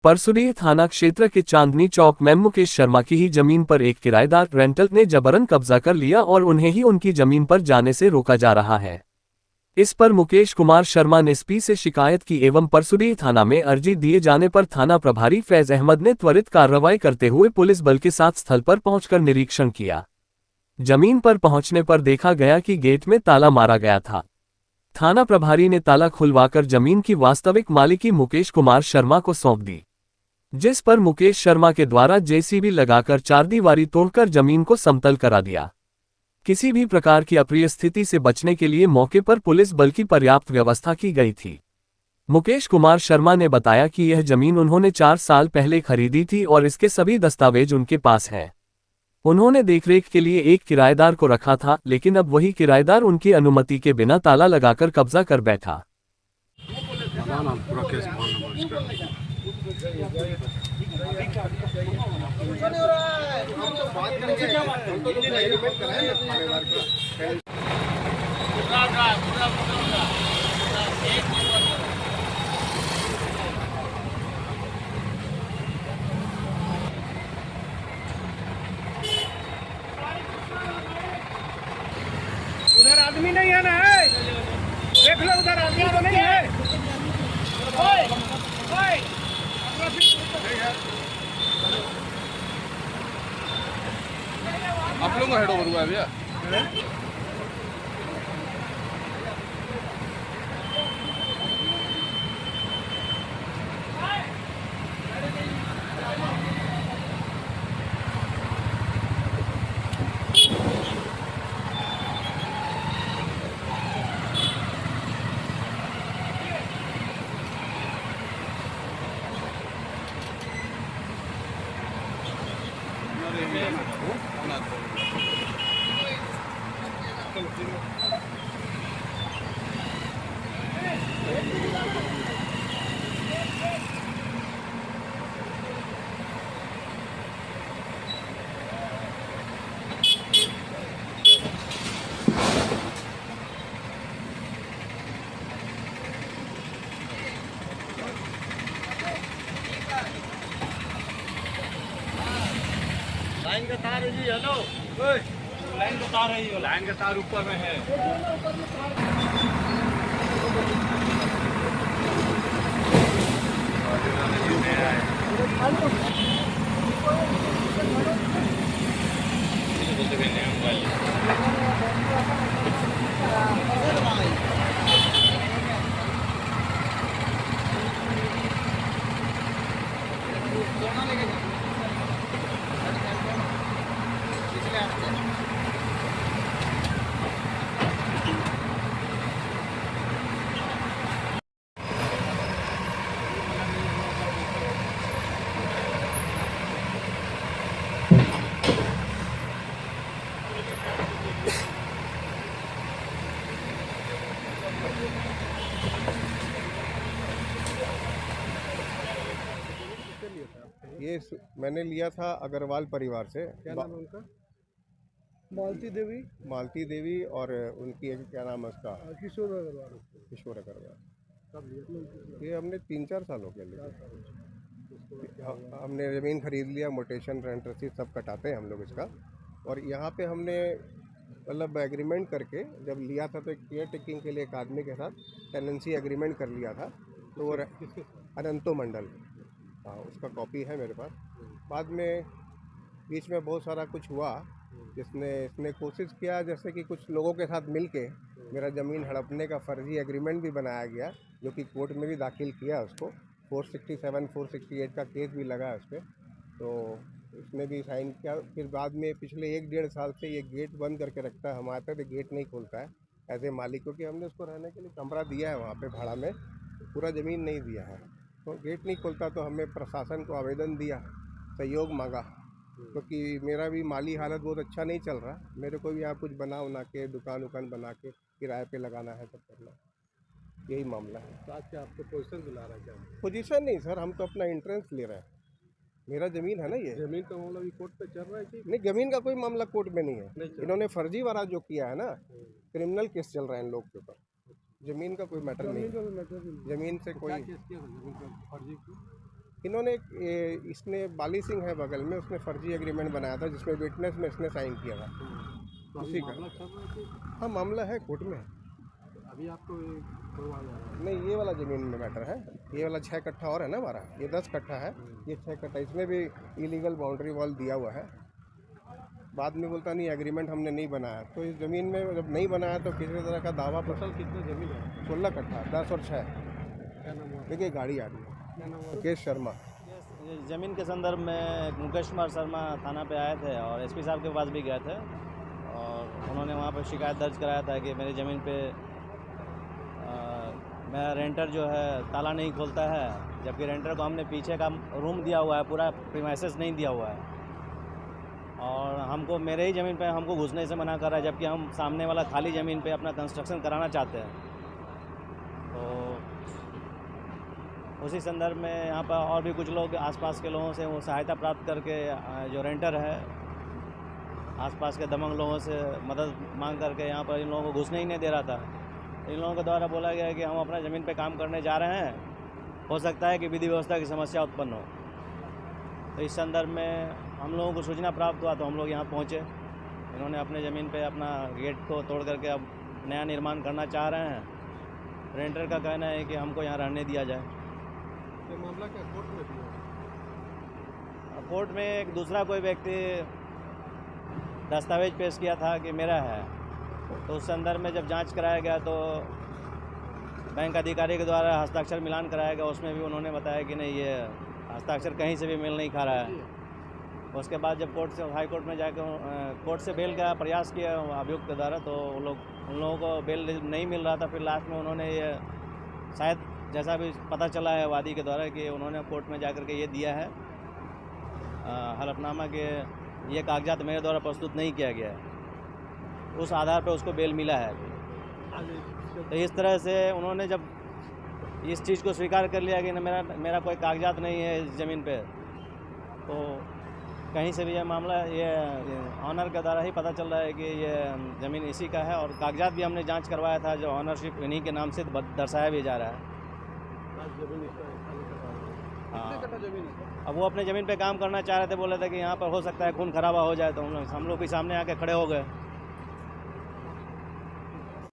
परसुडीह थाना क्षेत्र के चांदनी चौक में मुकेश शर्मा की ही जमीन पर एक किराएदार रेंटल ने जबरन कब्जा कर लिया और उन्हें ही उनकी जमीन पर जाने से रोका जा रहा है। इस पर मुकेश कुमार शर्मा ने एसपी से शिकायत की एवं परसुडीह थाना में अर्जी दिए जाने पर थाना प्रभारी फैज अहमद ने त्वरित कार्रवाई करते हुए पुलिस बल के साथ स्थल पर पहुंचकर निरीक्षण किया। जमीन पर पहुंचने पर देखा गया कि गेट में ताला मारा गया था। थाना प्रभारी ने ताला खुलवाकर जमीन की वास्तविक मालिकी मुकेश कुमार शर्मा को सौंप दी, जिस पर मुकेश शर्मा के द्वारा जेसीबी लगाकर चारदीवारी तोड़कर जमीन को समतल करा दिया। किसी भी प्रकार की अप्रिय स्थिति से बचने के लिए मौके पर पुलिस बल की पर्याप्त व्यवस्था की गई थी। मुकेश कुमार शर्मा ने बताया कि यह जमीन उन्होंने 4 साल पहले खरीदी थी और इसके सभी दस्तावेज उनके पास हैं। उन्होंने देखरेख के लिए एक किराएदार को रखा था, लेकिन अब वही किराएदार उनकी अनुमति के बिना ताला लगाकर कब्जा कर बैठा। उधर आदमी नहीं है ना, देख लो उधर आदमी तो नहीं है। आप लोगों को हेड ओवर हुआ है भैया। लाइन का तार है जी, हेलो लाइन का तार है, लाइन का तार ऊपर में है। ये मैंने लिया था अग्रवाल परिवार से। क्या नाम है उनका? मालती देवी और उनकी एक क्या नाम है उसका, किशोर अग्रवाल। किशोर अग्रवाल। कब लिया? ये हमने 3-4 साल हो गए लिए। हमने ज़मीन खरीद लिया, मोटेशन रेंट रसीद सब कटाते हैं हम लोग इसका। और यहाँ पे हमने मतलब एग्रीमेंट करके जब लिया था तो एक केयर टेकिंग के लिए एक आदमी के साथ टेनेंसी एग्रीमेंट कर लिया था। तो वो अनंतो मंडल, हाँ उसका कॉपी है मेरे पास। बाद में बीच में बहुत सारा कुछ हुआ जिसने इसने कोशिश किया जैसे कि कुछ लोगों के साथ मिलके मेरा ज़मीन हड़पने का फर्जी एग्रीमेंट भी बनाया गया, जो कि कोर्ट में भी दाखिल किया उसको। 467 468 का केस भी लगा उस पर, तो उसने भी साइन किया। फिर बाद में पिछले 1-1.5 साल से ये गेट बंद करके रखता है। हम आते तो गेट नहीं खोलता है एज ए मालिक, क्योंकि हमने उसको रहने के लिए कमरा दिया है वहाँ पे भाड़ा में, पूरा ज़मीन नहीं दिया है। तो गेट नहीं खोलता तो हमें प्रशासन को आवेदन दिया, सहयोग मांगा, क्योंकि मेरा भी माली हालत बहुत अच्छा नहीं चल रहा। मेरे को भी यहाँ कुछ बना उना के दुकान उकान बना के किराए पे लगाना है, सब करना, यही मामला है। तो आज क्या आपको पोजीशन दिला रहा है क्या? पोजीशन नहीं सर, हम तो अपना इंट्रेंस ले रहे हैं। मेरा ज़मीन है ना ये। जमीन का मामला भी कोर्ट पे चल रहा है कि नहीं, ज़मीन का कोई मामला कोर्ट में नहीं है। इन्होंने फर्जी वाला जो किया है ना, क्रिमिनल केस चल रहा है इन लोग के ऊपर। ज़मीन का कोई मैटर नहीं है। ज़मीन से कोई केस किया जमीन का फर्जी की? इन्होंने इसने बाली सिंह है बगल में, उसने फर्जी एग्रीमेंट बनाया था जिसमें विटनेस में इसने साइन किया था। उसी का हाँ मामला है, कोर्ट में। अभी आपको नहीं, ये वाला ज़मीन में मैटर है। ये वाला 6 कट्ठा और है ना हमारा, ये 10 कट्ठा है, ये 6 कट्ठा, इसमें भी इलीगल बाउंड्री वॉल दिया हुआ है। बाद में बोलता नहीं एग्रीमेंट हमने नहीं बनाया। तो इस ज़मीन में जब नहीं बनाया तो किसी तरह का दावा फसल कितना जमीन है? 16 कट्ठा, 10 और 6। क्या नाम हुआ? देखिए गाड़ी आ रही है, क्या नाम हुआ? मुकेश शर्मा। ज़मीन के संदर्भ में मुकेश कुमार शर्मा थाना पे आए थे और एसपी साहब के पास भी गए थे और उन्होंने वहाँ पर शिकायत दर्ज कराया था कि मेरी ज़मीन पे मेरा रेंटर जो है ताला नहीं खोलता है, जबकि रेंटर को हमने पीछे का रूम दिया हुआ है, पूरा प्रीमाइसेस नहीं दिया हुआ है और हमको मेरे ही ज़मीन पे हमको घुसने से मना कर रहा है, जबकि हम सामने वाला खाली ज़मीन पे अपना कंस्ट्रक्शन कराना चाहते हैं। तो उसी संदर्भ में यहाँ पर और भी कुछ लोग आसपास के लोगों से वो सहायता प्राप्त करके जो रेंटर है आसपास के दबंग लोगों से मदद मांग करके यहाँ पर इन लोगों को घुसने ही नहीं दे रहा था। इन लोगों के द्वारा बोला गया है कि हम अपना ज़मीन पे काम करने जा रहे हैं, हो सकता है कि विधि व्यवस्था की समस्या उत्पन्न हो। तो इस संदर्भ में हम लोगों को सूचना प्राप्त हुआ तो हम लोग यहाँ पहुँचे। इन्होंने अपने ज़मीन पे अपना गेट को तोड़ करके अब नया निर्माण करना चाह रहे हैं। रेंटर का कहना है कि हमको यहाँ रहने दिया जाए। ये मामला क्या कोर्ट में दिया? कोर्ट में एक दूसरा कोई व्यक्ति दस्तावेज पेश किया था कि मेरा है, तो उस संदर्भ में जब जांच कराया गया तो बैंक अधिकारी के द्वारा हस्ताक्षर मिलान कराया गया, उसमें भी उन्होंने बताया कि नहीं ये हस्ताक्षर कहीं से भी मेल नहीं खा रहा है। उसके बाद जब कोर्ट से हाई कोर्ट में जाकर कोर्ट से बेल का प्रयास किया अभियुक्त के द्वारा तो उन लोगों को बेल नहीं मिल रहा था। फिर लास्ट में उन्होंने ये शायद जैसा भी पता चला है वादी के द्वारा कि उन्होंने कोर्ट में जाकर के ये दिया है हलफनामा के ये कागजात मेरे द्वारा प्रस्तुत नहीं किया गया है, उस आधार पर उसको बेल मिला है। तो इस तरह से उन्होंने जब इस चीज़ को स्वीकार कर लिया कि मेरा कोई कागजात नहीं है इस ज़मीन पे, तो कहीं से भी यह मामला ये ऑनर के द्वारा ही पता चल रहा है कि ये ज़मीन इसी का है और कागजात भी हमने जांच करवाया था जो ऑनरशिप इन्हीं के नाम से दर्शाया भी जा रहा है। हाँ, अब वो अपने ज़मीन पे काम करना चाह रहे थे, बोले थे कि यहाँ पर हो सकता है खून खराबा हो जाए, तो हम लोग भी सामने आके खड़े हो गए।